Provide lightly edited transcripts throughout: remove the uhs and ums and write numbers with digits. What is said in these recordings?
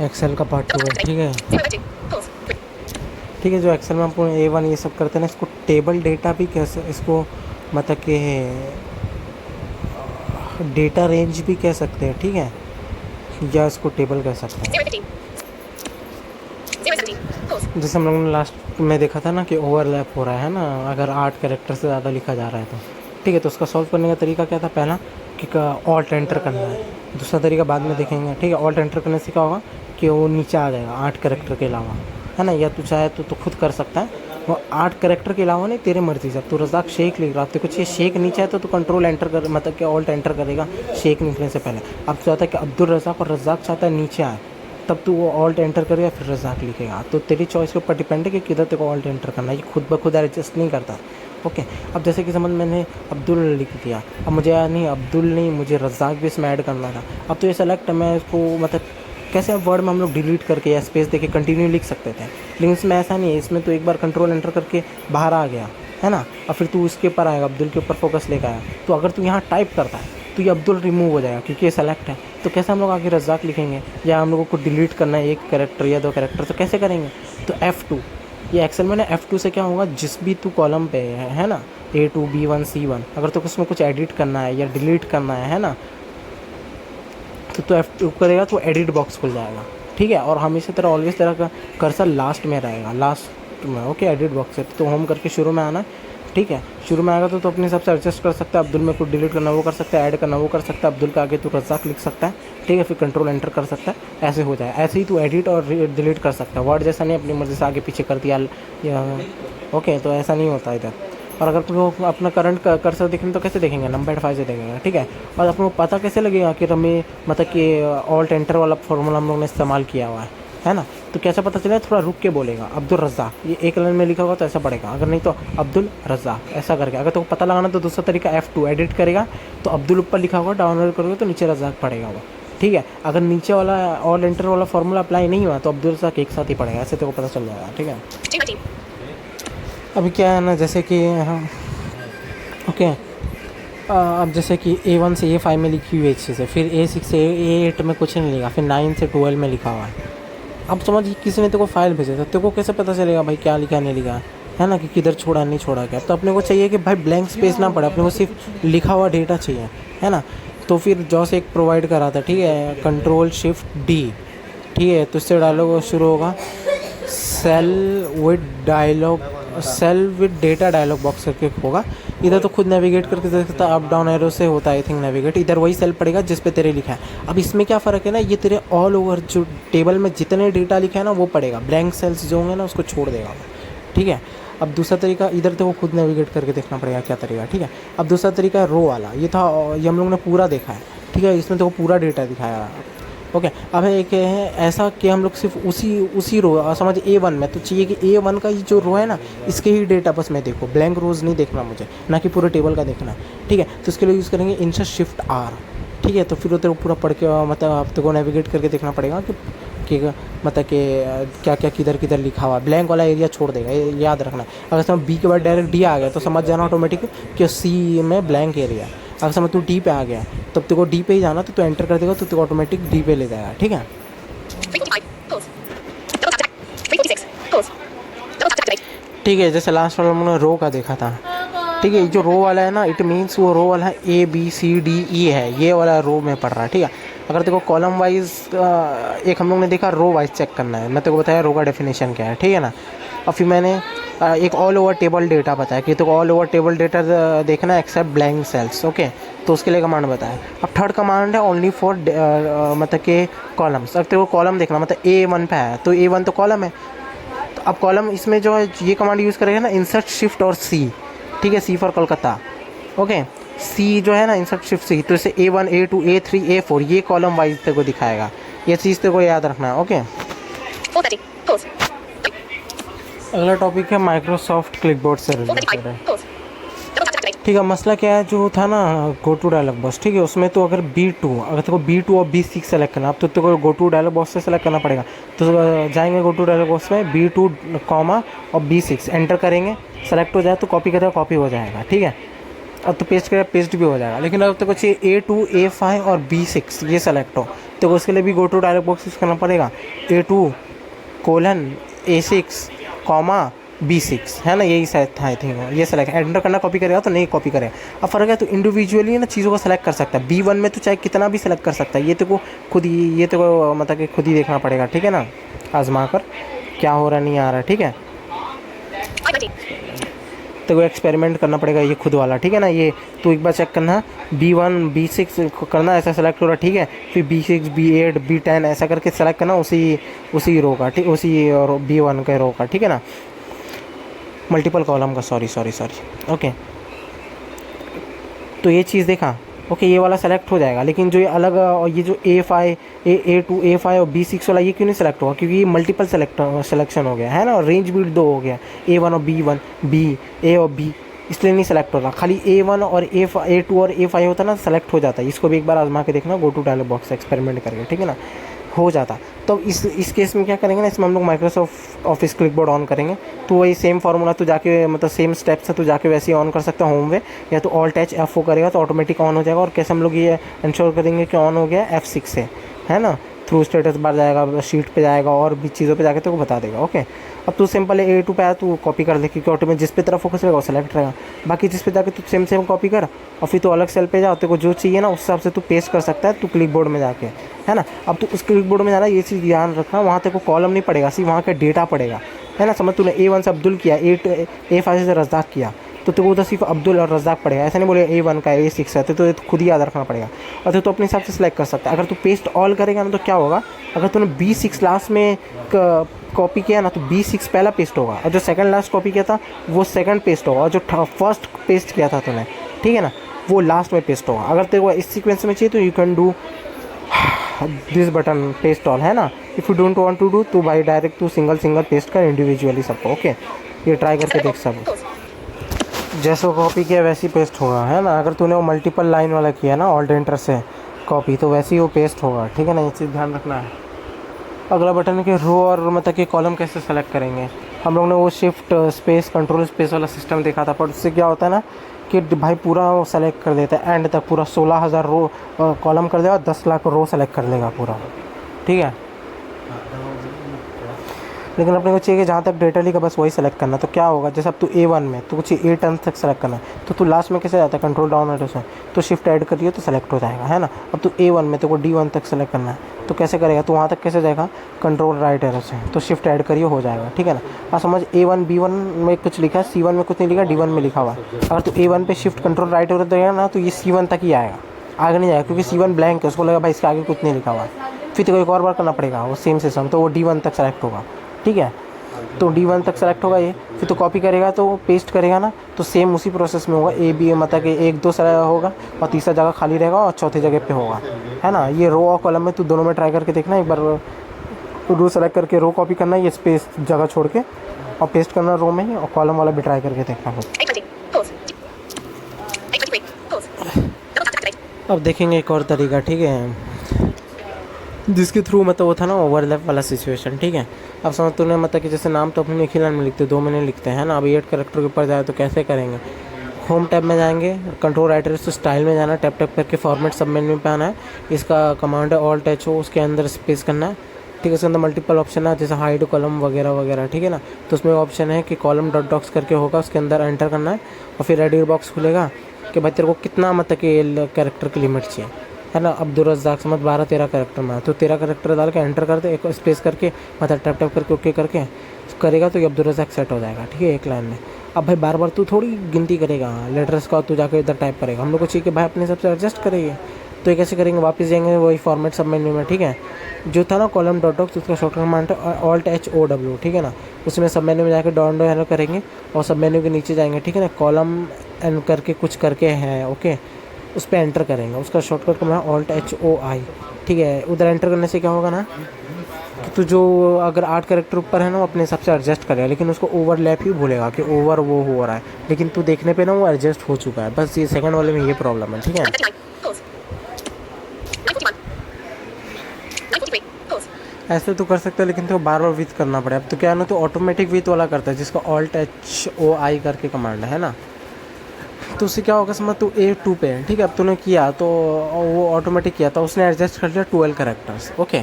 Excel का part 2 है, ठीक है। ठीक है, जो एक्सेल में आपको A1 ये सब करते हैं ना, इसको टेबल डेटा भी कैसे, इसको मतलब कि डेटा रेंज भी कह सकते हैं, ठीक है, या इसको टेबल कह सकते हैं। जैसे हम लोगों ने लास्ट में देखा था ना कि ओवरलैप हो रहा है ना, अगर 8 कैरेक्टर से ज़्यादा लिखा जा रहा है तो, ठीक है। तो उसका सॉल्व करने का तरीका क्या था? पहला कि ऑल्ट एंटर करना है, दूसरा तरीका बाद में देखेंगे, ठीक है। ऑल्ट एंटर करने से क्या होगा कि वो नीचे आ जाएगा 8 कैरेक्टर के अलावा, है ना। या तू चाहे तो खुद कर सकता है, वो 8 कैरेक्टर के अलावा नहीं, तेरे मर्जी से। अब तू रज़ाक शेख लिख रहा है, कुछ ये शेख नीचे है तो कंट्रोल एंटर कर, मतलब कि ऑल्ट एंटर करेगा शेख लिखने से पहले। अब चाहता है कि अब्दुल रज़ाक, और रज़ाक चाहता है नीचे आए, तब तू वो ऑल्ट एंटर करेगा फिर रज़ाक लिखेगा। तो तेरी चॉइस के ऊपर डिपेंड है कि किधर तेरे को ऑल्ट एंटर करना है, ये खुद ब खुद एडजस्ट नहीं करता। ओके, अब जैसे कि समझ मैंने अब्दुल लिख दिया, अब मुझे नहीं अब्दुल नहीं, मुझे रज़ाक भी इसमें ऐड करना था। अब तो ये सेलेक्ट है, मैं इसको मतलब कैसे अब वर्ड में हम लोग डिलीट करके या स्पेस देके कंटिन्यू लिख सकते थे, लेकिन इसमें ऐसा नहीं है। इसमें तो एक बार कंट्रोल एंटर करके बाहर आ गया, है ना, और फिर तू उसके ऊपर आएगा, अब्दुल के ऊपर फोकस लेकर आया, तो अगर तू यहाँ टाइप करता है तो ये अब्दुल रिमूव हो जाएगा क्योंकि ये सेलेक्ट है। तो कैसे हम लोग आगे रज़ाक लिखेंगे, या हम लोगों को डिलीट करना है एक कैरेक्टर या 2 कैरेक्टर, तो कैसे करेंगे? तो F2, ये एक्सेल में ना F2 से क्या होगा, जिस भी तू कॉलम पे है ना, A2 B1 C1, अगर तो उसमें कुछ एडिट करना है या डिलीट करना है ना, तो F2 करेगा तो एडिट बॉक्स खुल जाएगा, ठीक है। और हमेशा तरह ऑलवेज तरह का कर्सर लास्ट में रहेगा, लास्ट में, ओके। एडिट बॉक्स से तो होम करके शुरू में आना, ठीक है। शुरू में आएगा तो अपने हिसाब से एडजस्ट कर सकता है, अब्दुल में कुछ डिलीट करना वो कर सकता है, ऐड करना वो कर सकता है, अब्दुल का आगे तो रज़ाक लिख सकता है, ठीक है। फिर कंट्रोल एंटर कर सकता है, ऐसे हो जाए। ऐसे ही तू एडिट और डिलीट कर सकता है, वर्ड जैसा नहीं अपनी मर्ज़ी से आगे पीछे कर दिया या, ओके। तो ऐसा नहीं होता इधर। और अगर तुमको अपना करंट कर्सर देखेंगे तो कैसे देखेंगे? नंबर 5 से देखेंगे, ठीक है। और आपको पता कैसे लगेगा कि हमें मतलब कि ऑल्ट एंटर वाला फॉर्मूला हम लोग ने इस्तेमाल किया हुआ है ना। तो कैसे पता चलेगा? थोड़ा रुक के बोलेगा, अब्दुल रज़ाक, ये एक लाइन में लिखा होगा तो ऐसा पड़ेगा, अगर नहीं तो अब्दुल रज़ाक ऐसा करके। अगर तो पता लगाना तो दूसरा तरीका F2, एडिट करेगा तो अब्दुल ऊपर लिखा होगा, डाउनलोड करोगे तो नीचे रज़ाक पड़ेगा वो, ठीक है। अगर नीचे वाला ऑल एंटर वाला फॉर्मूला अप्लाई नहीं हुआ तो अब्दुल रज़ाक एक साथ ही पड़ेगा, ऐसे तो पता चल जाएगा, ठीक है। अभी क्या है ना, जैसे कि ओके, अब जैसे कि A1 से A5 में लिखी हुई चीज़ है, फिर A6 से A8 में कुछ नहीं लिखा, फिर 9 से 12 में लिखा हुआ है। अब समझ, किसी ने तेरे को फाइल भेजा था, तेरे को कैसे पता चलेगा भाई क्या लिखा नहीं लिखा है ना, कि किधर छोड़ा नहीं छोड़ा क्या? तो अपने को चाहिए कि भाई ब्लैंक स्पेस ना पड़े, अपने को सिर्फ लिखा हुआ डेटा चाहिए, है ना। तो फिर जॉस एक प्रोवाइड करा था, ठीक है, Ctrl+Shift+D, ठीक है। तो इससे डायलॉग शुरू होगा, cell with data dialogue box करके होगा। इधर तो खुद नेविगेट करके देख सकता है, अप डाउन एरो से होता है आई थिंक नेविगेट। इधर वही सेल पड़ेगा जिस पे तेरे लिखा है। अब इसमें क्या फ़र्क है ना, ये तेरे ऑल ओवर जो टेबल में जितने डेटा लिखा है ना वो पड़ेगा, ब्लैंक सेल्स जो होंगे ना उसको छोड़ देगा, ठीक है। अब दूसरा तरीका, इधर तो वो खुद नेविगेट करके देखना पड़ेगा क्या तरीका, ठीक है। अब दूसरा तरीका है रो वाला, ये था, ये हम लोग ने पूरा देखा है, ठीक है। इसमें तो पूरा डेटा दिखाया, ओके। अब एक है ऐसा कि हम लोग सिर्फ उसी रो, समझ A1 में तो चाहिए कि A1 का ये जो रो है ना इसके ही डेटा बस में देखो, ब्लैंक रोज नहीं देखना मुझे, ना कि पूरे टेबल का देखना, ठीक है। तो इसके लिए यूज़ करेंगे Insert+Shift+R, ठीक है। तो फिर वो तेरे को पूरा पढ़ के मतलब आप तेरे को नेविगेट करके देखना पड़ेगा कि मतलब कि क्या क्या किधर किधर लिखा हुआ है। ब्लैंक वाला एरिया छोड़ देगा, ये याद रखना। अगर समझ B के बाद डायरेक्ट D आ गया तो समझ जाना ऑटोमेटिक कि C में ब्लैंक एरिया। अगर समझ तू D पे आ गया तब तेरे को D पे ही जाना, तो एंटर कर देगा तो तेरे को ऑटोमेटिक D पे ले जाएगा, ठीक है। ठीक है, जैसे लास्ट वाला हमने रो का देखा था, ठीक है। जो रो वाला है ना, इट मीन्स वो रो वाला है ABCDE है, ये वाला रो में पड़ रहा है, ठीक है। अगर तेरे को कॉलम वाइज एक हम लोग ने देखा रो वाइज चेक करना है, मैं तेरे को बताया रो का डेफिनेशन क्या है, ठीक है ना। और फिर मैंने एक ऑल ओवर टेबल डेटा बताया कि तो ऑल ओवर टेबल डेटा देखना है एक्सेप्ट ब्लैंक सेल्स, ओके। तो उसके लिए कमांड बताया। अब थर्ड कमांड है ओनली फॉर मतलब कि कॉलम्स। अब तेरे को कॉलम देखना, मतलब A1 पे है तो A1 तो कॉलम है, तो अब कॉलम इसमें जो है ये कमांड यूज़ करेगा ना, Insert+Shift और C, ठीक है। C for Kolkata, okay. C जो है ना Insert+Shift+C, तो इसे A1 A2 A3 A4 ये कॉलम वाइज तेरे को दिखाएगा, ये चीज़ तेरे को याद रखना है, ओके। अगला टॉपिक है माइक्रोसॉफ्ट क्लिकबोर्ड से रिलेटेड है, ठीक है। मसला क्या है, जो था ना गो टू डायलॉग बॉक्स, ठीक है, उसमें तो अगर B2, अगर तेरे को B2 और B6 सेलेक्ट करना, अब तो तेरे को गो टू डायलॉग बॉक्स से सेलेक्ट करना पड़ेगा। तो जाएंगे गो टू डायलॉग बॉक्स में B2 कॉमा और B6 एंटर करेंगे, सेलेक्ट हो जाए तो कॉपी करेगा, कॉपी हो जाएगा, ठीक है। अब तो पेस्ट करेगा, पेस्ट भी हो जाएगा। लेकिन अब तक चाहिए A2 A5 और B6 ये सेलेक्ट हो, तो उसके लिए भी go to dialogue box use करना पड़ेगा, A2:A6, B6 है ना, यही शायद था आई थिंक। ये सेलेक्ट एंटर करना, कॉपी करेगा तो नहीं कॉपी करेगा। अब फ़र्क है तो इंडिविजुअली ना चीज़ों को सेलेक्ट कर सकता है। B1 में तो चाहे कितना भी सेलेक्ट कर सकता है, ये तो को खुद ही, ये तो को मतलब कि खुद ही देखना पड़ेगा, ठीक है ना, आजमा कर क्या हो रहा नहीं आ रहा, ठीक है। तो वो एक्सपेरिमेंट करना पड़ेगा ये खुद वाला, ठीक है ना। ये तो एक बार चेक करना, B1 B6 करना, ऐसा सेलेक्ट हो रहा, ठीक है। फिर B6 B8 B10 ऐसा करके सेलेक्ट करना उसी रो का, ठीक, उसी B1 के रो का, ठीक है ना, मल्टीपल कॉलम का, सॉरी। ओके, तो ये चीज़ देखा, ओके, ये वाला सेलेक्ट हो जाएगा। लेकिन जो ये अलग और ये जो A5 A2 A5 और B6 वाला, ये क्यों नहीं सेलेक्ट हुआ? क्योंकि ये मल्टीपल सिलेक्शन हो गया है ना, और रेंज भी 2 हो गया, A1 और B1, B A और B, इसलिए नहीं सेलेक्ट हो रहा। खाली A1 और A2 और A5 होता ना, सेलेक्ट हो जाता है। इसको भी एक बार आजमा के देखना, go to dialogue box experiment करके, ठीक है ना, हो जाता। तो इस केस में क्या करेंगे ना, इसमें हम लोग माइक्रोसॉफ्ट ऑफिस क्लिकबोर्ड ऑन करेंगे। तो वही सेम फार्मूला तो जाके, मतलब सेम स्टेप्स है तो जाके वैसे ही ऑन कर सकते हैं होमवे, या तो ऑल्ट एच F4 करेगा तो ऑटोमेटिक ऑन हो जाएगा। और कैसे हम लोग ये इंश्योर करेंगे कि ऑन हो गया, F6 से, है ना, थ्रू स्टेटस बार जाएगा, शीट पे जाएगा और भी चीज़ों पे जाके तो वो बता देगा। ओके, अब तू सिंपल A2 पे आया, तू कॉपी कर ले, क्योंकि ऑटोमेटिक जिस पे तरफ फोकस रहेगा वो सेलेक्ट रहेगा। बाकी जिस पे जाके तू सेम कॉपी कर, और फिर तो अलग सेल पे जा, तेरे को जो चाहिए ना उस हिसाब से तू पेस्ट कर सकता है, तू क्लिकबोर्ड में जाके, है ना। अब तू उस क्लिकबोर्ड में जाना, ये चीज़ ध्यान रखना, वहाँ तेरे को कॉलम नहीं पड़ेगा, सिर्फ वहाँ का डेटा पड़ेगा, है ना। समझ, तूने A1 से अब्दुल किया, A5 से रज़ाक किया, तो तेरे को उधर सिर्फ अब्दुल और रज़ाक पड़ेगा। ऐसा नहीं बोले A1 का A6 है, तो खुद ही याद रखना पड़ेगा। और तो अपने हिसाब से सिलेक्ट कर सकता है। अगर तू पेस्ट ऑल करेगा ना तो क्या होगा, अगर तूने B6 लास्ट में कॉपी किया ना तो B6 पहला पेस्ट होगा, और जो सेकंड लास्ट कॉपी किया था वो सेकंड पेस्ट होगा, और जो फर्स्ट पेस्ट किया था तूने, ठीक है ना, वो लास्ट में पेस्ट होगा। अगर तेरे को इस सीक्वेंस में चाहिए तो you can do this button paste all, है ना। If you don't want to do तो भाई डायरेक्ट तू सिंगल पेस्ट कर इंडिविजुअली सबको। ओके, ये ट्राई करके देख सब, जैसे कॉपी किया वैसे ही पेस्ट होगा, है ना। अगर तूने वो मल्टीपल लाइन वाला किया ना ऑल्ट एंटर से कॉपी, तो वैसे ही वो पेस्ट होगा, ठीक है ना, ये चीज़ ध्यान रखना है। अगला बटन के रो और मतलब कि कॉलम कैसे सेलेक्ट करेंगे। हम लोग ने वो शिफ्ट स्पेस कंट्रोल स्पेस वाला सिस्टम देखा था, पर उससे क्या होता है ना कि भाई पूरा वो सेलेक्ट कर देता है एंड तक, पूरा 16,000 रो कॉलम कर देगा, 10 लाख रो सेलेक्ट कर लेगा पूरा, ठीक है। लेकिन अपने को चाहिए कि जहाँ तक डेटा लिखा बस वही सेलेक्ट करना। तो क्या होगा, जैसे अब तू A1 में तो कुछ 8 टन तक सेलेक्ट करना है, तो तू लास्ट में कैसे जाता है, कंट्रोल डाउन एरो से, तो शिफ्ट ऐड करिए तो सेलेक्ट हो जाएगा, है ना। अब तू A1 में तो को D1 तक सेलेक्ट करना है, तो कैसे करेगा, तो वहाँ तक कैसे जाएगा, कंट्रोल राइट एरो से, तो शिफ्ट ऐड करिए हो जाएगा, ठीक है ना। और समझ A1 B1 में कुछ लिखा है, C1 में कुछ नहीं लिखा, D1 में लिखा हुआ है। अगर तू A1 पे शिफ्ट कंट्रोल राइट एरो देगा ना तो ये C1 तक ही आएगा, आगे नहीं जाएगा, क्योंकि C1 ब्लैंक है, उसको लगा भाई इसके आगे कुछ नहीं लिखा हुआ है। फिर तो एक और बार करना पड़ेगा वो सेम सिस्टम, तो वो D1 तक सेलेक्ट होगा, ठीक है। तो D1 तक सेलेक्ट होगा ये, फिर तो कॉपी करेगा तो पेस्ट करेगा ना, तो सेम उसी प्रोसेस में होगा। A B मतलब कि 1 2 होगा और तीसरा जगह खाली रहेगा और चौथी जगह पे होगा, है ना। ये रो और कॉलम में तू दोनों में ट्राई करके देखना, एक बार रो सेलेक्ट करके रो कॉपी करना, ये स्पेस जगह छोड़ के, और पेस्ट करना रो में ही, और कॉलम वाला भी ट्राई करके देखना। अब देखेंगे एक और तरीका, ठीक है, जिसके थ्रू मतलब वो था ना ओवरलैप वाला सिचुएशन, ठीक है। अब समझ तूने मतलब कि जैसे नाम तो अपने एक ही लाइन में लिखते, 2 महीने लिखते हैं ना। अब 8 कैरेक्टर के ऊपर जाए तो कैसे करेंगे, होम टैब में जाएंगे, कंट्रोल राइटर से स्टाइल में जाना, टैप टैप करके फॉर्मेट सब मेन्यू पे आना है। इसका कमांड है ऑल्ट एच ओ, उसके अंदर स्पेस करना है, ठीक है। उसके अंदर मल्टीपल ऑप्शन है, जैसे हाइड कॉलम वगैरह वगैरह, ठीक है ना। तो उसमें ऑप्शन है कि कॉलम डॉट डॉक्स करके होगा, उसके अंदर एंटर करना है, और फिर एडिट बॉक्स खुलेगा कि भाई तेरे को कितना मतलब कि कैरेक्टर की लिमिट चाहिए, है ना। अब्दुल रज़ाक समझ 12-13 कैरेक्टर में है, तो 13 कैरेक्टर डाल के एंटर कर दे, एक स्पेस करके मतलब टैप टैप करके ओके करके करेगा तो ये अब्दुल रज़ाक सेट हो जाएगा, ठीक है, एक लाइन में। अब भाई बार बार तू थोड़ी गिनती करेगा लेटर्स का, तू जाकर इधर टाइप करेगा। हम लोग को चाहिए कि भाई अपने हिसाब से एडजस्ट करेंगे, तो ये कैसे करेंगे, वापस जाएंगे वही फॉर्मेट सब मेन्यू में, ठीक है। जो था ना कॉलम डॉट डॉक्स, उसका शॉर्टकट कमांड है ऑल्ट एच ओ डब्ल्यू, ठीक है ना। उसमें सब मेन्यू में जाकर डॉन डो करेंगे और सब मेन्यू के नीचे जाएंगे, ठीक है ना। कॉलम एन करके कुछ करके है, ओके, उस पर एंटर करेंगे, उसका शॉर्टकट कमांड है ऑल्ट एच ओ आई, ठीक है। उधर एंटर करने से क्या होगा ना कि तू जो अगर 8 कैरेक्टर ऊपर है ना वो अपने हिसाब से एडजस्ट करेगा, लेकिन उसको ओवरलैप ही भूलेगा कि ओवर वो हो रहा है, लेकिन तू देखने पे ना वो एडजस्ट हो चुका है। बस ये सेकंड वाले में ये प्रॉब्लम है, ठीक है। ऐसे तो कर सकते हैं, लेकिन तो बार बार विथ करना पड़ेगा। अब तो क्या है ना, तो ऑटोमेटिक विथ वाला करता है जिसका ऑल्ट एच ओ आई करके कमांड है ना। तो उससे क्या होगा, समझ तू A2 पे है, ठीक है। अब तूने किया तो वो ऑटोमेटिक किया तो उसने एडजस्ट कर लिया 12 कैरेक्टर्स, ओके।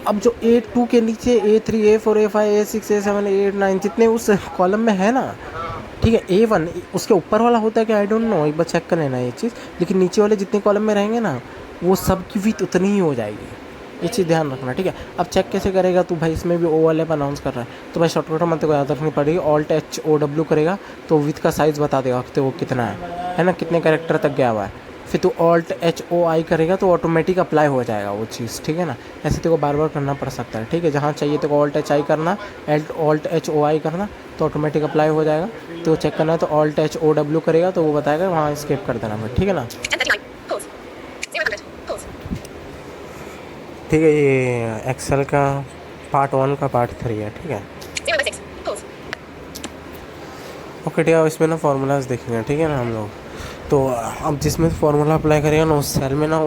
अब जो A2 के नीचे A3 A4 A5 A6 A7 A8 9 जितने उस कॉलम में है ना, ठीक है, A1 उसके ऊपर वाला होता है कि आई डोंट नो, एक बार चेक कर लेना ये चीज़। लेकिन नीचे वाले जितने कॉलम में रहेंगे ना, वो सब की विथ उतनी ही हो जाएगी, ये चीज़ ध्यान रखना, ठीक है। अब चेक कैसे करेगा तू भाई, इसमें भी ओवरलैप अनाउंस कर रहा है तो भाई शॉर्टकट मत को याद रखनी पड़ेगी। Alt-H-O-W करेगा तो विथ का साइज़ बता देगा कि वो कितना है ना, कितने कैरेक्टर तक गया हुआ है। फिर तू Alt-H-O-I करेगा तो ऑटोमेटिक अप्लाई हो जाएगा वो चीज़, ठीक है ना। ऐसे तेरे को बार बार करना पड़ सकता है, ठीक है। जहाँ चाहिए तेरे को Alt-H-I करना, Alt-H-O-I करना तो ऑटोमेटिक अप्लाई हो जाएगा। तो चेक करना है तो Alt-H-O-W करेगा तो वो बताएगा, वहाँ स्किप कर देना भाई, ठीक है ना। ठीक है, ये एक्सेल का पार्ट 1 का पार्ट 3 है, ठीक है। ओके, ठीक है। अब इसमें ना फार्मूलाज देखेंगे, ठीक है ना हम लोग। तो अब जिसमें फार्मूला अप्लाई करेगा ना, उस सेल में ना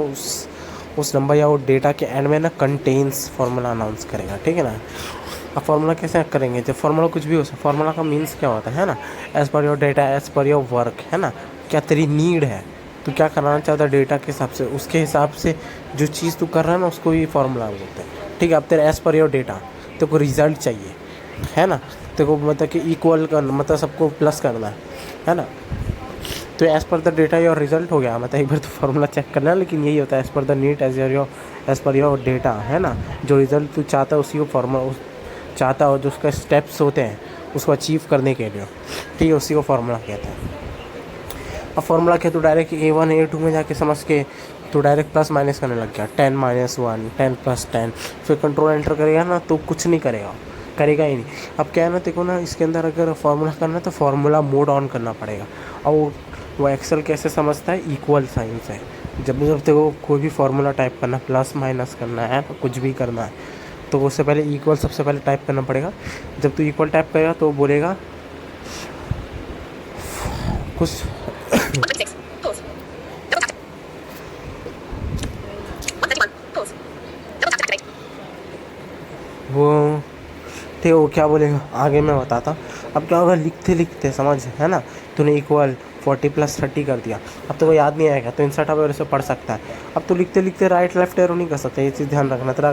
उस नंबर या वो डेटा के एंड में ना कंटेन्स फार्मूला अनाउंस करेगा, ठीक है ना। अब फार्मूला कैसे करेंगे, जब फार्मूला कुछ भी हो सकता, फार्मूला का मीन्स क्या होता है ना, as per your data as per your work, है ना। क्या तेरी नीड है, तू क्या कराना चाहता है डेटा के हिसाब से, उसके हिसाब से जो चीज़ तू कर रहा है ना उसको ही फार्मूला बोलते हैं, ठीक है। अब तेरे एज़ पर योर डेटा तेरे को रिजल्ट चाहिए, है ना। तेरे को मतलब कि इक्वल करना, मतलब सबको प्लस करना है ना। तो as per the data your result हो गया, मतलब एक बार तो फार्मूला चेक करना, लेकिन यही होता है as per the need as per your data, है ना। जो रिजल्ट तू चाहता है उसी को फार्मूला चाहता है, और जो उसका स्टेप्स होते हैं उसको अचीव करने के लिए, ठीक है, उसी को फार्मूला कहते हैं। अब फार्मूला क्या, तो डायरेक्ट A1 A2 में जाके समझ के तो डायरेक्ट प्लस माइनस करने लग गया, 10 - 1 10 + 10, फिर कंट्रोल एंटर करेगा ना तो कुछ नहीं करेगा ही नहीं। अब क्या है ना, देखो ना, इसके अंदर अगर फार्मूला करना है तो फार्मूला मोड ऑन करना पड़ेगा। और वो एक्सेल कैसे समझता है, इक्वल साइन से। जब देखो कोई भी फार्मूला टाइप करना, प्लस माइनस करना है, कुछ भी करना है, तो उससे पहले इक्वल सबसे पहले टाइप करना पड़ेगा। जब तू इक्वल टाइप करेगा तो बोलेगा कुछ वो, ठीक, वो क्या बोलेगा आगे मैं बताता। अब क्या होगा, लिखते लिखते समझ, है ना, तूने इक्वल 40 + 30 कर दिया। अब तो वो याद नहीं आएगा तो इंसर्ट अब से पढ़ सकता है। अब तो लिखते लिखते राइट लेफ्ट एरो नहीं कर सकता, ये चीज़ ध्यान रखना, तेरा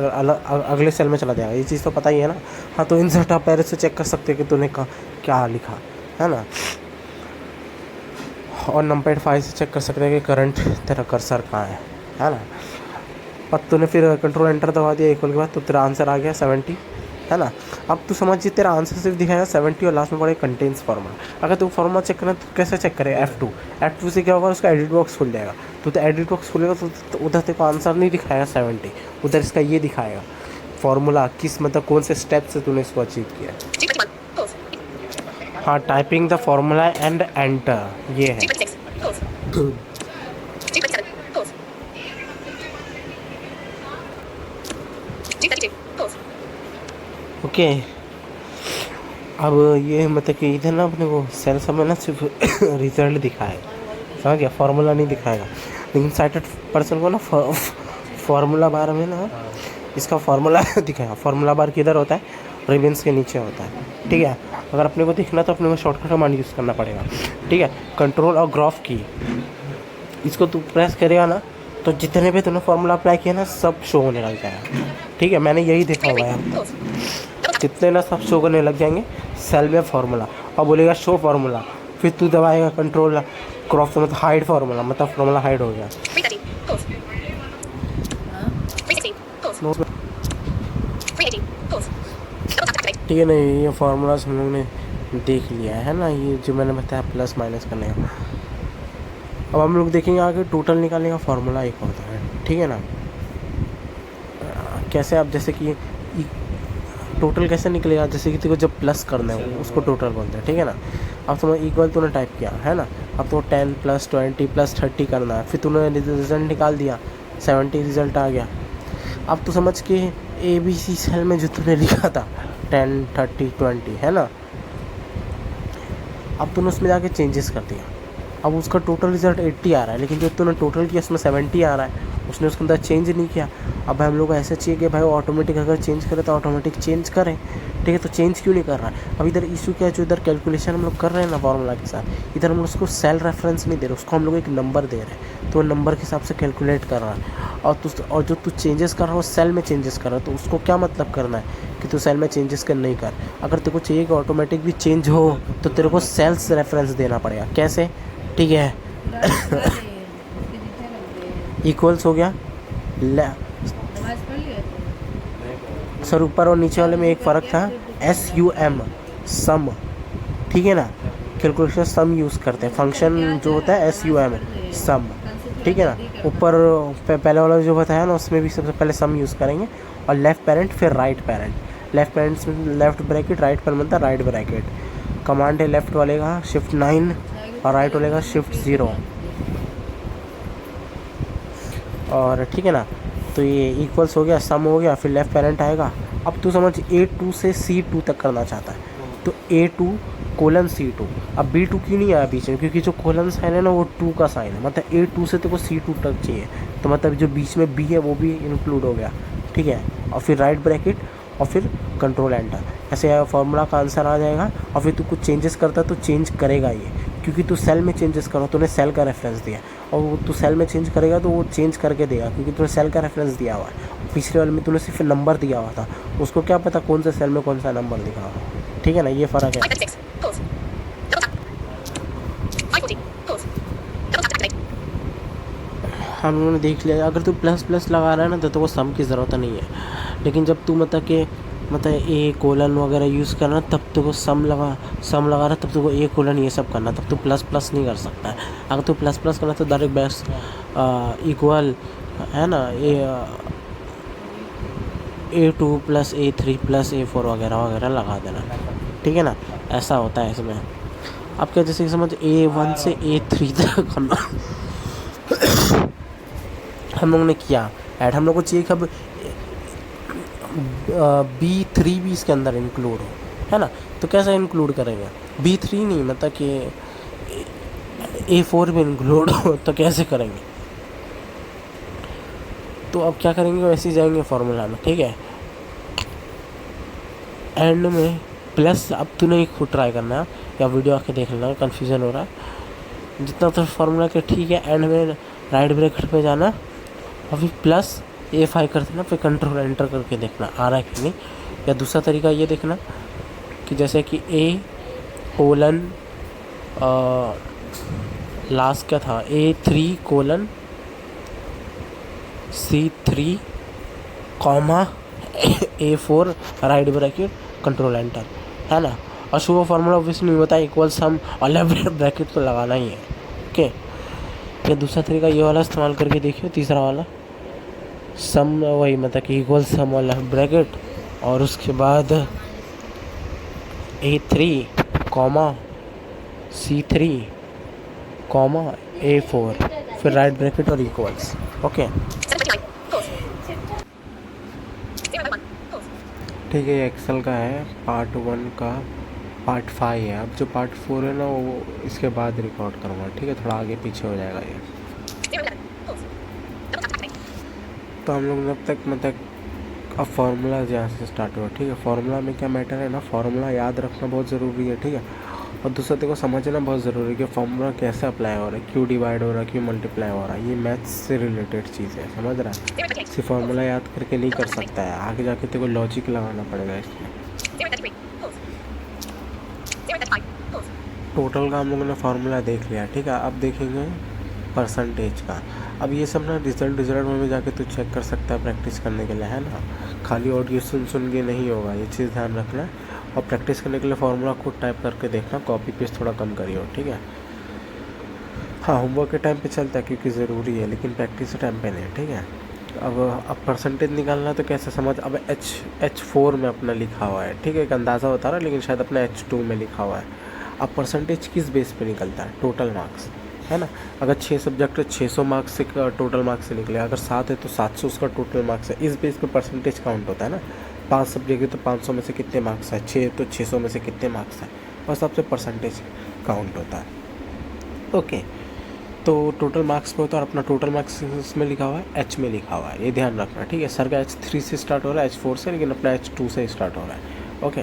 अगले सेल में चला जाएगा, ये चीज़ तो पता ही है ना। हाँ, तो इंसर्ट आप एरो से चेक कर सकते हैं कि तूने क्या लिखा, है ना। और नंबर 5 से चेक कर सकते हैं कि करंट तेरा कर्सर कहाँ है ना। और तूने फिर कंट्रोल एंटर दबा दिया इक्वल के बाद, तो तेरा आंसर आ गया 70, है ना। अब तू समझिए तेरा आंसर सिर्फ दिखाएगा 70 और लास्ट में पड़ेगा कंटेन्स फार्मूला। अगर तू फार्मूला चेक करना तो कैसे चेक करेगा, F2 से क्या होगा, उसका एडिट बॉक्स खुल जाएगा। तो एडिट बॉक्स खुलेगा तो उधर तेरे को आंसर नहीं दिखाएगा 70, उधर इसका ये दिखाएगा फार्मूला किस, मतलब कौन से स्टेप से तूने इसको अचीव किया। हाँ, typing the formula and enter, ये है। ओके, अब ये मतलब कि इधर ना अपने को सेल सब में ना सिर्फ रिजल्ट दिखाएगा, समझ गया, फार्मूला नहीं दिखाएगा। लेकिन साइटेड पर्सन को ना फार्मूला बार में ना इसका फार्मूला दिखाएगा। फार्मूला बार किधर होता है, रिबन्स के नीचे होता है, ठीक है। अगर अपने को दिखना तो अपने को शॉर्टकट कमांड यूज़ करना पड़ेगा, ठीक है। कंट्रोल और ग्राफ की, इसको तू प्रेस करेगा ना तो जितने भी तूने फार्मूला अप्लाई किया ना सब शो होने लग जाएगा, ठीक है। मैंने यही देखा हुआ है, जितने ना सब शो करने लग जाएंगे सेल में फार्मूला, और बोलेगा शो फार्मूला, फिर तू दबाएगा कंट्रोल क्रॉप, मतलब हाइड फार्मूला, मतलब फार्मूला हाइड हो गया। ठीक है ना, ये फार्मूला हम लोग ने देख लिया है ना, ये जो मैंने बताया प्लस माइनस करने का। अब हम लोग देखेंगे आगे टोटल निकालने का फार्मूला एक होता है, ठीक है ना। कैसे, आप जैसे कि टोटल कैसे निकलेगा, जैसे कि तेरे को जब प्लस करना है उसको टोटल बोलते हैं, ठीक है ना। अब तुम्हें इक्वल तूने टाइप किया है ना, अब तो 10 + 20 + 30 करना है, फिर तूने रिजल्ट निकाल दिया 70 रिजल्ट आ गया। अब तो समझ के ABC सेल में जो तूने लिखा था 10 30 20, है ना, अब तूने उसमें जाके चेंजेस कर दिया। अब उसका टोटल रिजल्ट 80 आ रहा है, लेकिन जो तूने टोटल किया उसमें 70 आ रहा है, उसने उसके अंदर चेंज नहीं किया। अब हम लोग को ऐसा चाहिए कि भाई ऑटोमेटिक अगर चेंज करे तो ऑटोमेटिक चेंज करें, ठीक है। तो चेंज क्यों नहीं कर रहा है? अब इधर इशू क्या है, जो इधर कैलकुलेशन हम लोग कर रहे हैं ना फार्मूला के साथ, इधर हम लोग उसको सेल रेफरेंस नहीं दे रहे, उसको हम लोग एक नंबर दे रहे हैं, तो वो नंबर के हिसाब से कैलकुलेट कर रहा है। और जो तू चेंजेस कर रहा है वो सेल में चेंजेस कर रहा है, तो उसको क्या मतलब करना है कि तू सेल में चेंजेस कर नहीं कर। अगर तेरे को चाहिए कि ऑटोमेटिक भी चेंज हो तो तेरे को सेल्स रेफरेंस देना पड़ेगा। कैसे? ठीक है। इक्वल्स हो गया सर, ऊपर और नीचे वाले में एक फ़र्क था, SUM सम, ठीक है ना। कैलकुलेशन सम यूज़ करते हैं, फंक्शन जो होता है SUM सम, ठीक है ना। ऊपर पहले वाला जो बताया ना उसमें भी सबसे पहले सम यूज़ करेंगे, और लेफ़्ट पेरेंट फिर राइट पेरेंट। लेफ़्ट पेरेंट्स में लेफ़्ट ब्रैकेट, राइट पेरेंट बनता है राइट ब्रैकेट। कमांड है लेफ़्ट वाले का शिफ्ट 9 और राइट वाले का शिफ्ट 0, और ठीक है ना। तो ये इक्वल्स हो गया, सम हो गया, फिर लेफ़्ट पेरेंट आएगा। अब तू समझ A2 से C2 तक करना चाहता है, तो A2 कोलन C2। अब B2 क्यों नहीं आया बीच में? क्योंकि जो कोलन साइन है ना वो 2 का साइन है, मतलब A2 से तेरे को C2 तक चाहिए, तो मतलब जो बीच में B है वो भी इंक्लूड हो गया, ठीक है। और फिर राइट ब्रैकेट और फिर कंट्रोल एंटर, ऐसे फार्मूला का आंसर आ जाएगा। और फिर तू कुछ चेंजेस करता है तो चेंज करेगा ये, क्योंकि तू सेल में चेंजेस करो, तूने सेल का रेफरेंस दिया, और वो तू सेल में चेंज करेगा तो वो चेंज करके देगा, क्योंकि तूने सेल का रेफरेंस दिया हुआ है। पिछले वाले में तूने सिर्फ नंबर दिया हुआ था, उसको क्या पता कौन से सेल में कौन सा नंबर दिखा हुआ, ठीक है ना। ये फ़र्क है। हम लोगों ने देख लिया, अगर तू प्लस प्लस लगा रहा है ना तो तेरे को सम की ज़रूरत नहीं है, लेकिन जब तू मतलब ए कोलन वगैरह यूज़ करना तब तो को सम लगा रहा है, तब तो को ए कोलन ये सब करना, तब तो प्लस प्लस नहीं कर सकता है। अगर तो प्लस प्लस करना तो डायरेक्ट बेस इक्वल है ना, A2 + A3 + A4 वगैरह वगैरह लगा देना, ठीक है ना। ऐसा होता है इसमें। अब क्या, जैसे कि समझ A1 से A3 तक हम लोगों ने किया ऐड, हम लोग को चाहिए कि अब B3 भी इसके अंदर इंक्लूड हो, है ना। तो कैसे इंक्लूड करेंगे? B3 नहीं, मतलब कि A4 भी इंक्लूड हो, तो कैसे करेंगे? तो अब क्या करेंगे, वैसे ही जाएंगे फार्मूला में, ठीक है। एंड में प्लस, अब तूने एक खुद ट्राई करना है या वीडियो आके देख लेना, कन्फ्यूज़न हो रहा है जितना तो फार्मूला के, ठीक है। एंड में राइट ब्रैकेट पे जाना और फिर प्लस A5 कर देना, फिर कंट्रोल एंटर करके देखना आ रहा है कि नहीं। या दूसरा तरीका ये देखना कि जैसे कि A कोलन लास्ट क्या था, A3 colon C3 comma A4 right bracket control enter, है ना। और शुभ फार्मूला ऑब्वियसली नहीं होता, इक्वल सम और लेफ्ट ब्रैकेट तो लगाना ही है, ओके। या दूसरा तरीका ये वाला इस्तेमाल करके देखियो, तीसरा वाला सम, वही मतलब कि इक्वल सम और लेफ्ट ब्रैकेट, और उसके बाद A3 comma C3 comma A4 फिर राइट ब्रैकेट और इक्वल्स, ओके। ठीक है, एक्सेल का है पार्ट 1 का पार्ट 5 है। अब जो पार्ट 4 है ना वो इसके बाद रिकॉर्ड करूँगा, ठीक है। थोड़ा आगे पीछे हो जाएगा ये। तो हम लोग जब तक मतलब अब फार्मूला यहाँ से स्टार्ट हुआ, ठीक है। फार्मूला में क्या मैटर है ना, फार्मूला याद रखना बहुत ज़रूरी है, ठीक है। और दूसरा तेरे को समझना बहुत ज़रूरी है कि फार्मूला कैसे अप्लाई हो रहा है, क्यों डिवाइड हो रहा है, क्यों मल्टीप्लाई हो रहा है। ये मैथ्स से रिलेटेड चीज़ है, समझ रहा है। सिर्फ फार्मूला याद करके नहीं कर सकता है, आगे जाके तेरे को लॉजिक लगाना पड़ेगा इसमें। टोटल का हम लोगों ने फार्मूला देख लिया, ठीक है। अब देखेंगे परसेंटेज का। अब ये सब ना रिजल्ट में जाके तू चेक कर सकता है प्रैक्टिस करने के लिए, है ना। खाली ऑडियो सुन के नहीं होगा, ये चीज़ ध्यान रखना। और प्रैक्टिस करने के लिए फार्मूला खुद टाइप करके देखना, कॉपी पेस्ट थोड़ा कम करियो, ठीक है। हाँ, होमवर्क के टाइम पे चलता है क्योंकि ज़रूरी है, लेकिन प्रैक्टिस के टाइम पे नहीं, ठीक है। अब परसेंटेज निकालना तो कैसे समझ, अब H4 में अपना लिखा हुआ है, ठीक है। एक अंदाज़ा होता रहा, लेकिन शायद अपना H2 में लिखा हुआ है। अब परसेंटेज किस बेस पे निकलता है? टोटल मार्क्स, है ना। अगर 6 सब्जेक्ट है 600 मार्क्स से टोटल मार्क्स से निकले, अगर 7 है तो 700 उसका टोटल मार्क्स है। इस बेस पे परसेंटेज काउंट होता है ना। 5 सब्जेक्ट है तो 500 में से कितने मार्क्स है, 6 तो 600 में से कितने मार्क्स है, बस सबसे परसेंटेज काउंट होता है, ओके। तो टोटल मार्क्स पे होता है और अपना टोटल मार्क्स इसमें लिखा हुआ है एच में लिखा हुआ है, ये ध्यान रखना, ठीक है। सर का H3 से स्टार्ट हो रहा है, H4 से, लेकिन अपना H2 से स्टार्ट हो रहा है, ओके।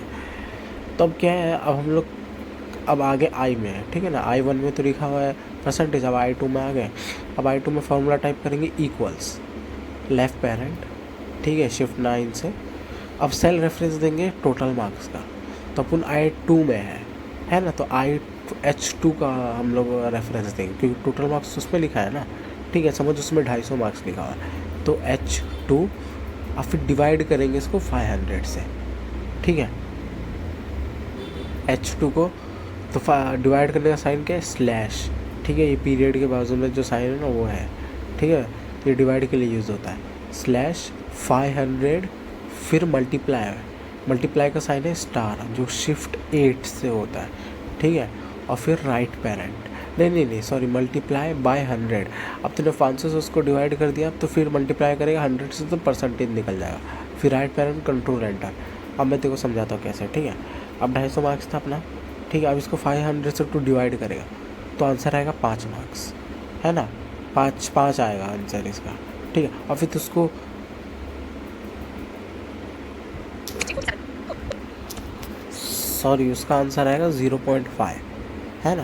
तो अब क्या है, अब हम लोग अब आगे आई में है, ठीक है ना। I1 में तो लिखा हुआ है परसेंटेज, अब I2 में आ गए। अब I2 में फॉर्मूला टाइप करेंगे इक्वल्स लेफ्ट पेरेंट, ठीक है, शिफ्ट 9 से। अब सेल रेफरेंस देंगे टोटल मार्क्स का, तो अपन I2 में है ना, तो H2 का हम लोग रेफरेंस देंगे क्योंकि टोटल मार्क्स उसमें लिखा है ना, ठीक है। समझ उसमें 250 मार्क्स लिखा हुआ है, तो H2। अब फिर डिवाइड करेंगे इसको 500 से, ठीक है। H2 को तो डिवाइड करने का साइन क्या है, स्लैश, ठीक है। ये पीरियड के बाजू में जो साइन है ना वो है, ठीक है। ये डिवाइड के लिए यूज़ होता है, स्लैश 500, फिर मल्टीप्लाई का साइन है स्टार, जो शिफ्ट 8 से होता है, ठीक है। और फिर राइट पेरेंट, नहीं सॉरी, मल्टीप्लाई बाय 100। अब तूने 500 से उसको डिवाइड कर दिया, तो फिर मल्टीप्लाई करेगा 100 से, तो परसेंटेज निकल जाएगा। फिर राइट पेरेंट, कंट्रोल एंटर। अब मैं तेरे को समझाता हूँ कैसे, ठीक है। अब 250 मार्क्स था अपना, ठीक है। अब इसको 500 से 2 डिवाइड करेगा, तो आंसर आएगा 5 मार्क्स, है ना। 5 आएगा आंसर इसका, ठीक है। और फिर तो उसको सॉरी, उसका आंसर आएगा 0.5, है ना।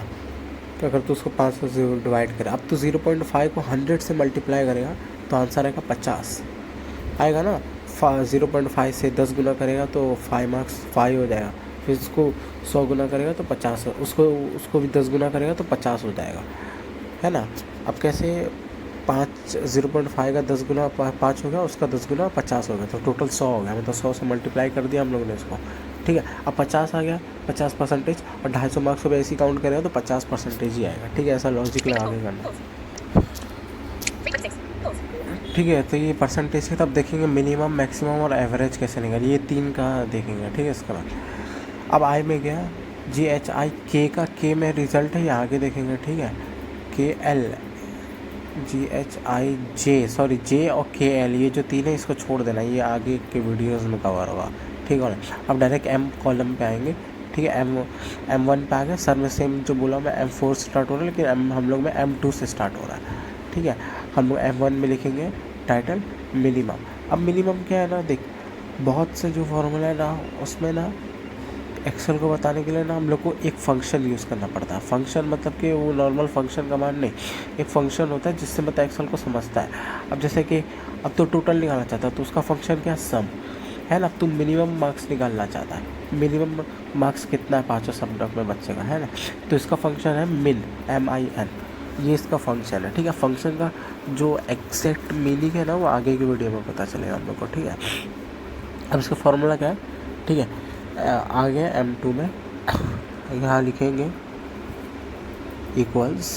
तो अगर तू उसको 500 से डिवाइड करे, अब तो 0.5 को 100 से मल्टीप्लाई करेगा, तो आंसर आएगा 50 आएगा ना। 0.5 से 10 गुना करेगा तो 5 मार्क्स 5 हो जाएगा। फिर उसको 100 गुना करेगा तो 50, उसको भी 10 गुना करेगा तो 50 हो जाएगा, है ना। अब कैसे 0.5 का 10 गुना 5 हो गया, उसका 10 गुना 50 हो गया, तो टोटल 100 हो गया। मतलब 100 से मल्टीप्लाई कर दिया हम लोगों ने इसको, ठीक है। अब 50 आ गया, 50%, और 250 मार्क्स को ऐसे ही काउंट करेगा तो 50% ही आएगा, ठीक है। ऐसा लॉजिक लगा के करना, ठीक है। तो ये परसेंटेज है, तब देखेंगे मिनिमम, मैक्सिमम और एवरेज कैसे निकले, ये 3 का देखेंगे, ठीक है। इसके बाद अब आई में गया GHI K का, K में रिजल्ट है, ये आगे देखेंगे, ठीक है। KL GHI J, sorry J और KL, ये जो 3 है इसको छोड़ देना, ये आगे के वीडियोस में कवर होगा, ठीक है ना। अब डायरेक्ट M कॉलम पे आएंगे, ठीक है। M1 पे आ गए। सर में सेम जो बोला मैं M4 से स्टार्ट हो रहा है, लेकिन हम लोग में M2 से स्टार्ट हो रहा है, ठीक है। हम लोग M1 में लिखेंगे टाइटल मिनिमम। अब मिनिमम क्या है ना, देख बहुत से जो फॉर्मूला है ना, उसमें ना एक्सेल को बताने के लिए ना हम लोग को एक फंक्शन यूज़ करना पड़ता है। फंक्शन मतलब कि वो नॉर्मल फंक्शन का मान नहीं, एक फंक्शन होता है जिससे मतलब एक्सेल को समझता है। अब जैसे कि अब तो टोटल निकालना चाहता है, तो उसका फंक्शन क्या है, सम, है ना। अब तू मिनिमम मार्क्स निकालना चाहता है, मिनिमम मार्क्स कितना है 5 सब्जेक्ट में बच्चे का, है ना। तो इसका फंक्शन है मिन, MIN, ये इसका फंक्शन है, ठीक है। फंक्शन का जो एग्जैक्ट मीनिंग है ना, वो आगे की वीडियो में पता चलेगा हम लोग को, ठीक है। अब इसका फॉर्मूला क्या है, ठीक है। आगे M2 में यहाँ लिखेंगे इक्वल्स,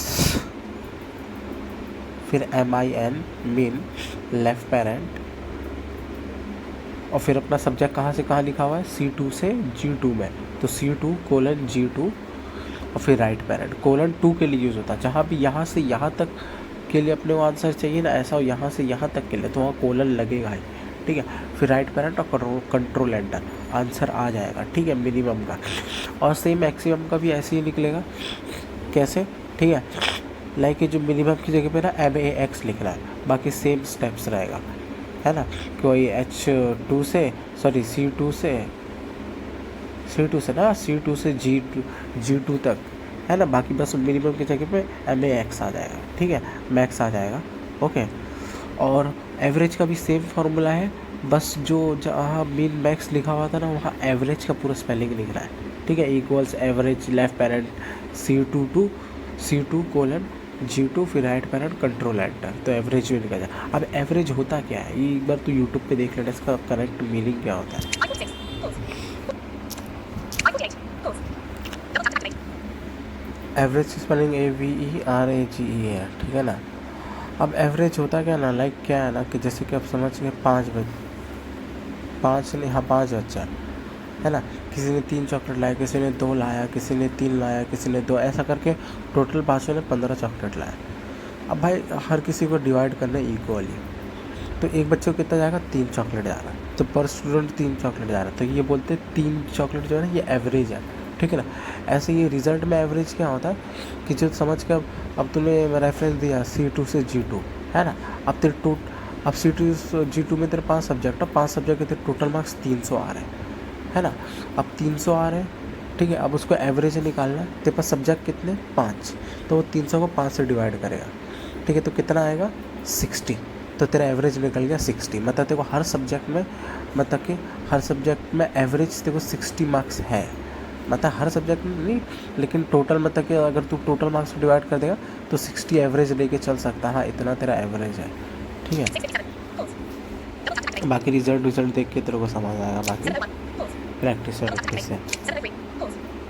फिर MIN मीन लेफ्ट पेरेंट, और फिर अपना सब्जेक्ट कहाँ से कहाँ लिखा हुआ है, C2 से G2 में, तो C2 कोलन G2, और फिर राइट पेरेंट। कोलन 2 के लिए यूज़ होता है, जहाँ भी यहाँ से यहाँ तक के लिए अपने को आंसर चाहिए ना, ऐसा हो यहाँ से यहाँ तक के लिए, तो वहाँ कोलन लगेगा ही, ठीक है। फिर राइट पेरेंट और कंट्रोल एंटर, आंसर आ जाएगा, ठीक है, मिनिमम का। और सेम मैक्सिमम का भी ऐसे ही निकलेगा, कैसे, ठीक है। लाइक जो मिनिमम की जगह पे ना MAX लिखना है, बाकी सेम स्टेप्स रहेगा, है ना। कोई H2 से सॉरी C2 से ना C2 से G2 तक, है ना। बाकी बस मिनिमम की जगह पे MAX आ जाएगा, ठीक है, मैक्स आ जाएगा, ओके। और एवरेज का भी सेम फार्मूला है, बस जो जहाँ मीन मैक्स लिखा हुआ था ना, वहाँ एवरेज का पूरा स्पेलिंग लिख रहा है, ठीक है। Equals average left parent C2 colon G2, फिर राइट पेरेंट कंट्रोल एंटर, तो एवरेज भी निकल जाए। अब एवरेज होता क्या है, ये एक बार तो यूट्यूब पे देख लेना, इसका करेक्ट मीनिंग क्या होता है। एवरेज स्पेलिंग AVERAGE है, ठीक है ना। अब एवरेज होता क्या ना, लाइक क्या है ना, कि जैसे कि आप समझ गए 5 बच्चा है ना। किसी ने 3 चॉकलेट लाया, किसी ने 2 लाया, किसी ने 3 लाया, किसी ने 2, ऐसा करके टोटल 5 ने 15 चॉकलेट लाया। अब भाई हर किसी को डिवाइड करना इक्वली, तो एक बच्चे को कितना जाएगा, 3 चॉकलेट जा रहा है, तो पर स्टूडेंट 3 चॉकलेट जा रहा है, तो ये बोलते हैं 3 चॉकलेट जो है ना, ये एवरेज है, ठीक है ना। ऐसे ये रिजल्ट में एवरेज क्या होता है कि जो समझ के अब तूने रेफरेंस दिया C2 से G2 है ना। अब तेरे अब C2 से G2 में तेरे 5 सब्जेक्ट है, 5 सब्जेक्ट के तेरे टोटल मार्क्स 300 आ रहे हैं है ना। अब 300 आ रहे हैं, ठीक है। अब उसको एवरेज निकालना है, तेरे पास सब्जेक्ट कितने 5, तो वो 300 को 5 से डिवाइड करेगा, ठीक है। तो कितना आएगा 60, तो तेरा एवरेज निकल गया 60। मतलब तेरे को हर सब्जेक्ट में, मतलब कि हर सब्जेक्ट में एवरेज तेरे को 60 मार्क्स है। मतलब हर सब्जेक्ट में नहीं, लेकिन टोटल मतलब कि अगर तू टोटल मार्क्स को डिवाइड कर देगा तो 60 एवरेज लेके चल सकता है। हाँ, इतना तेरा एवरेज है, ठीक है। बाकी रिजल्ट देख के तेरे को समझ आएगा, बाकी प्रैक्टिस से।